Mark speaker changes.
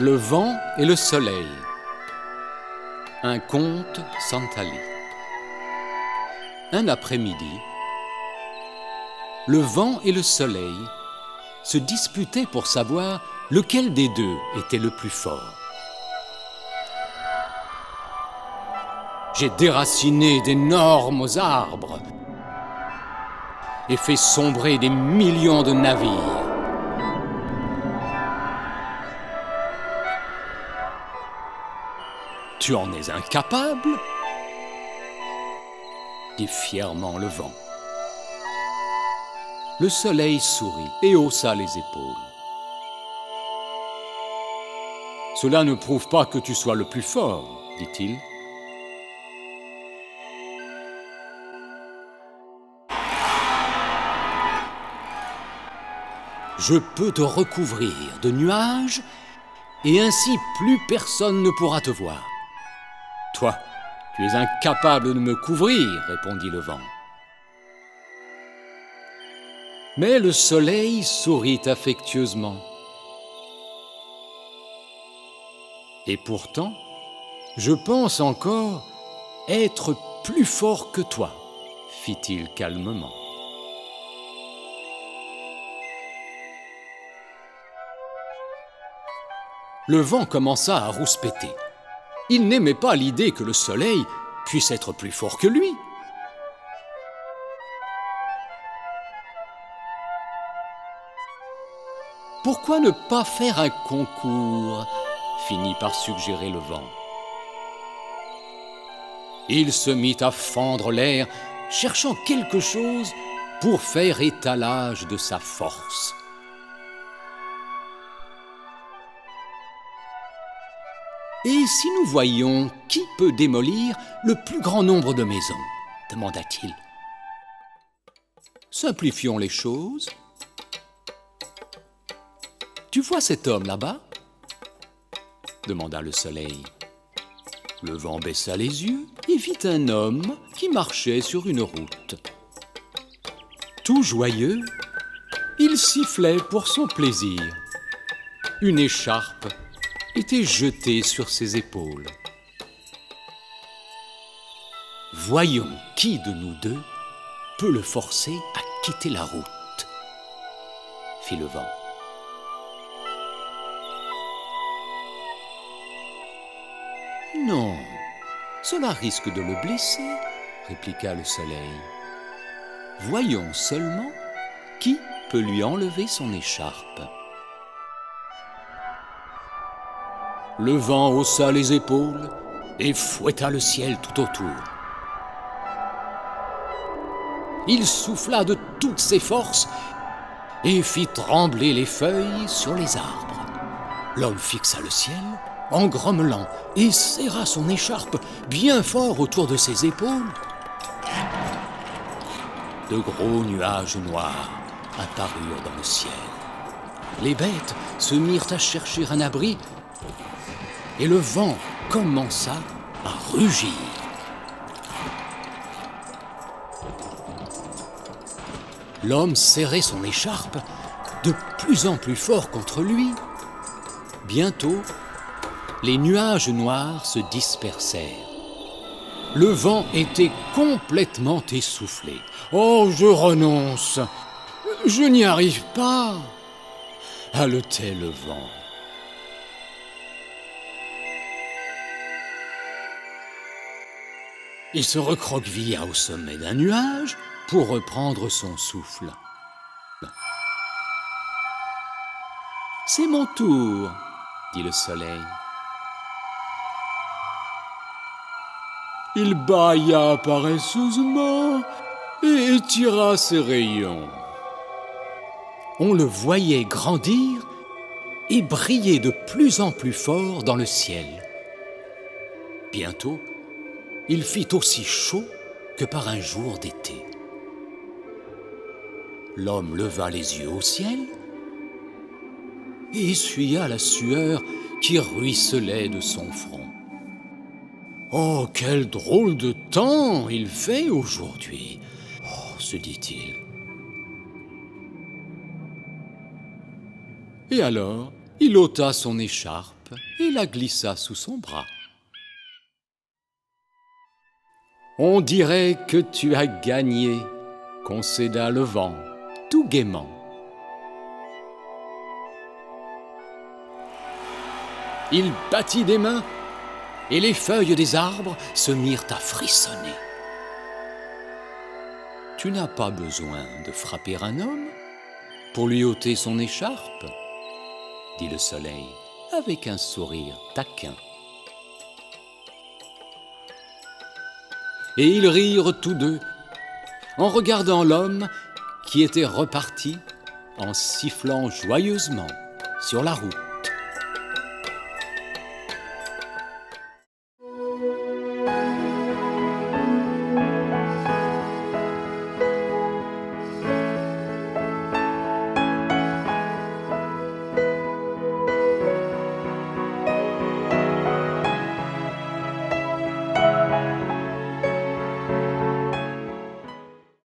Speaker 1: Le vent et le soleil. Un conte Santali. Un après-midi, le vent et le soleil se disputaient pour savoir lequel des deux était le plus fort. J'ai déraciné d'énormes arbres et fait sombrer des millions de navires. Tu en es incapable, dit fièrement le vent. Le soleil sourit et haussa les épaules. Cela ne prouve pas que tu sois le plus fort, dit-il. Je peux te recouvrir de nuages et ainsi plus personne ne pourra te voir. Toi, tu es incapable de me couvrir, répondit le vent. Mais le soleil sourit affectueusement. Et pourtant, je pense encore être plus fort que toi, fit-il calmement. Le vent commença à rouspéter. Il n'aimait pas l'idée que le soleil puisse être plus fort que lui. Pourquoi ne pas faire un concours ? Finit par suggérer le vent. Il se mit à fendre l'air, cherchant quelque chose pour faire étalage de sa force. Et si nous voyions qui peut démolir le plus grand nombre de maisons ? Demanda-t-il. Simplifions les choses. Tu vois cet homme là-bas ? Demanda le soleil. Le vent baissa les yeux et vit un homme qui marchait sur une route. Tout joyeux, il sifflait pour son plaisir. Une écharpe était jetée sur ses épaules. Voyons qui de nous deux peut le forcer à quitter la route, fit le vent. Non, cela risque de le blesser, répliqua le soleil. Voyons seulement qui peut lui enlever son écharpe. Le vent haussa les épaules et fouetta le ciel tout autour. Il souffla de toutes ses forces et fit trembler les feuilles sur les arbres. L'homme fixa le ciel en grommelant et serra son écharpe bien fort autour de ses épaules. De gros nuages noirs apparurent dans le ciel. Les bêtes se mirent à chercher un abri et le vent commença à rugir. L'homme serrait son écharpe de plus en plus fort contre lui. Bientôt, les nuages noirs se dispersèrent. Le vent était complètement essoufflé. « Oh, je renonce, je n'y arrive pas !» haletait le vent. Il se recroquevilla au sommet d'un nuage pour reprendre son souffle. « C'est mon tour, » dit le soleil. Il bâilla paresseusement et étira ses rayons. On le voyait grandir et briller de plus en plus fort dans le ciel. Bientôt, il fit aussi chaud que par un jour d'été. L'homme leva les yeux au ciel et essuya la sueur qui ruisselait de son front. « Oh, quel drôle de temps il fait aujourd'hui !» se dit-il. Et alors, il ôta son écharpe et la glissa sous son bras. « On dirait que tu as gagné », concéda le vent, tout gaiement. Il battit des mains, et les feuilles des arbres se mirent à frissonner. « Tu n'as pas besoin de frapper un homme pour lui ôter son écharpe », dit le soleil avec un sourire taquin. Et ils rirent tous deux en regardant l'homme qui était reparti en sifflant joyeusement sur la route.